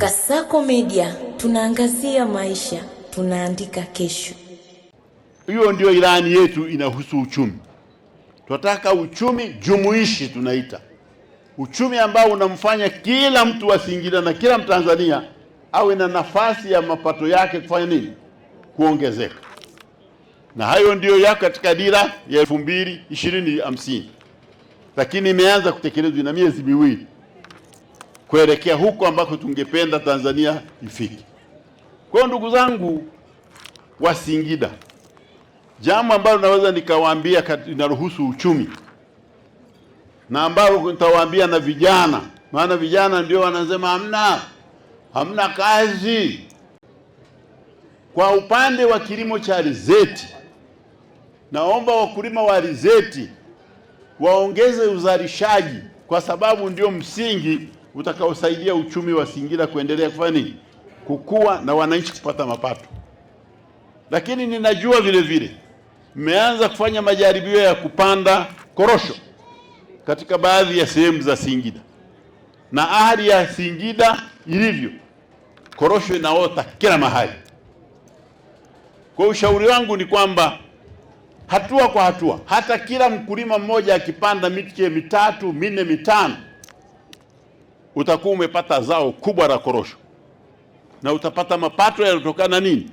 Kasako Media, tunaangazia maisha, tunaandika kesho. Hiyo ndio ilani yetu inahusu uchumi. Tunataka uchumi jumuishi, tunaita uchumi ambao unamfanya kila mtu wa Singida na kila Mtanzania awe na nafasi ya mapato yake kufanya nini? Kuongezeka. Na hayo ndio yako katika dira ya 2050. Lakini imeanza kutekelezwa na miezi miwili kuelekea huko ambako tungependa Tanzania ifike. Kwa hiyo ndugu zangu wa Singida, jambo ambalo naweza nikawaambia inaruhusu uchumi na ambalo nitawaambia na vijana, maana vijana ndio wanasema hamna kazi. Kwa upande wa kilimo cha alizeti, naomba wakulima wa alizeti waongeze uzalishaji, kwa sababu ndio msingi utakaosaidia uchumi wa Singida kuendelea kufanya nini? Kukua na wananchi kupata mapato. Lakini ninajua vile vile mmeanza kufanya majaribio ya kupanda korosho katika baadhi ya sehemu za Singida, na hali ya Singida ilivyo, korosho inaota kila mahali. Kwa ushauri wangu ni kwamba hatua kwa hatua, hata kila mkulima mmoja akipanda miche 3, 4, 5, utakuwa umepata zao kubwa la korosho, na utapata mapato yanayotokana nini?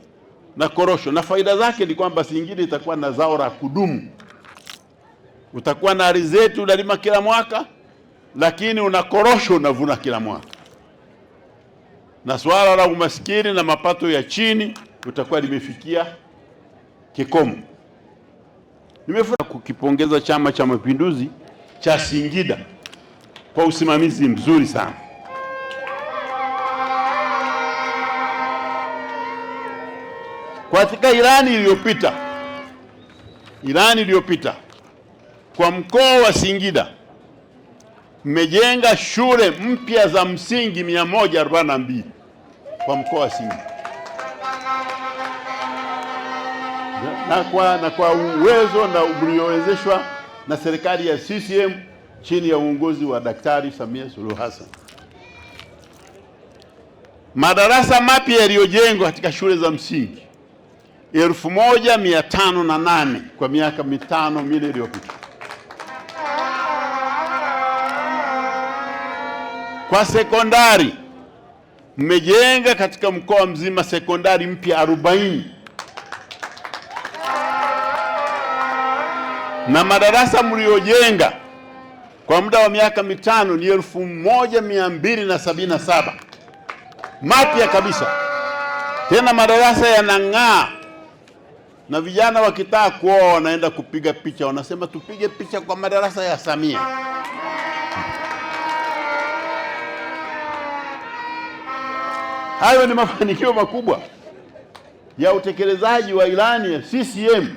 Na korosho. Na faida zake ni kwamba Singida itakuwa na zao la kudumu. Utakuwa na alizeti unalima kila mwaka, lakini una korosho unavuna kila mwaka, na swala la umaskini na mapato ya chini utakuwa limefikia kikomo. Nimefurahi kukipongeza Chama cha Mapinduzi cha Singida kwa usimamizi mzuri sana. Katika ilani iliyopita kwa mkoa wa Singida mmejenga shule mpya za msingi 142 kwa mkoa wa Singida, na kwa uwezo na uliowezeshwa na serikali ya CCM chini ya uongozi wa Daktari Samia Suluhu Hassan. Madarasa mapya yaliyojengwa katika shule za msingi 1508 kwa miaka 5 iliyopita. Kwa sekondari mmejenga katika mkoa mzima sekondari mpya 40, na madarasa mliojenga kwa muda wa miaka 5 ni 1277 mapya kabisa. Tena madarasa yanang'aa, na vijana wakitaka kuoa wanaenda kupiga picha, wanasema tupige picha kwa madarasa ya Samia. Hayo ni mafanikio makubwa ya utekelezaji wa ilani ya CCM.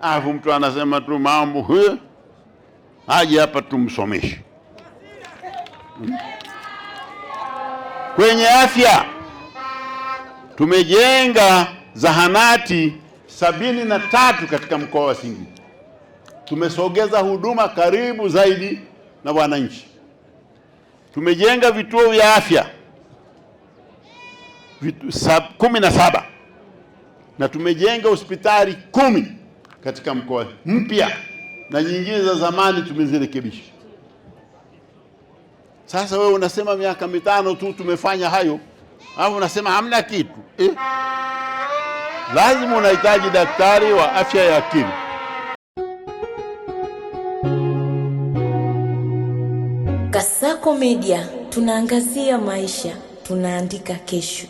Alafu mtu anasema tu mambo aje hapa tumsomeshe. Kwenye afya tumejenga zahanati 73 katika mkoa wa Singida. Tumesogeza huduma karibu zaidi na wananchi. Tumejenga vituo vya afya 17 na tumejenga hospitali 10 katika mkoa mpya, na nyingine za zamani tumezirekebisha. Sasa wewe unasema miaka 5 tu tumefanya hayo, au unasema hamna kitu Lazima unahitaji daktari wa afya ya akili. Kasako Media, tunaangazia maisha, tunaandika kesho.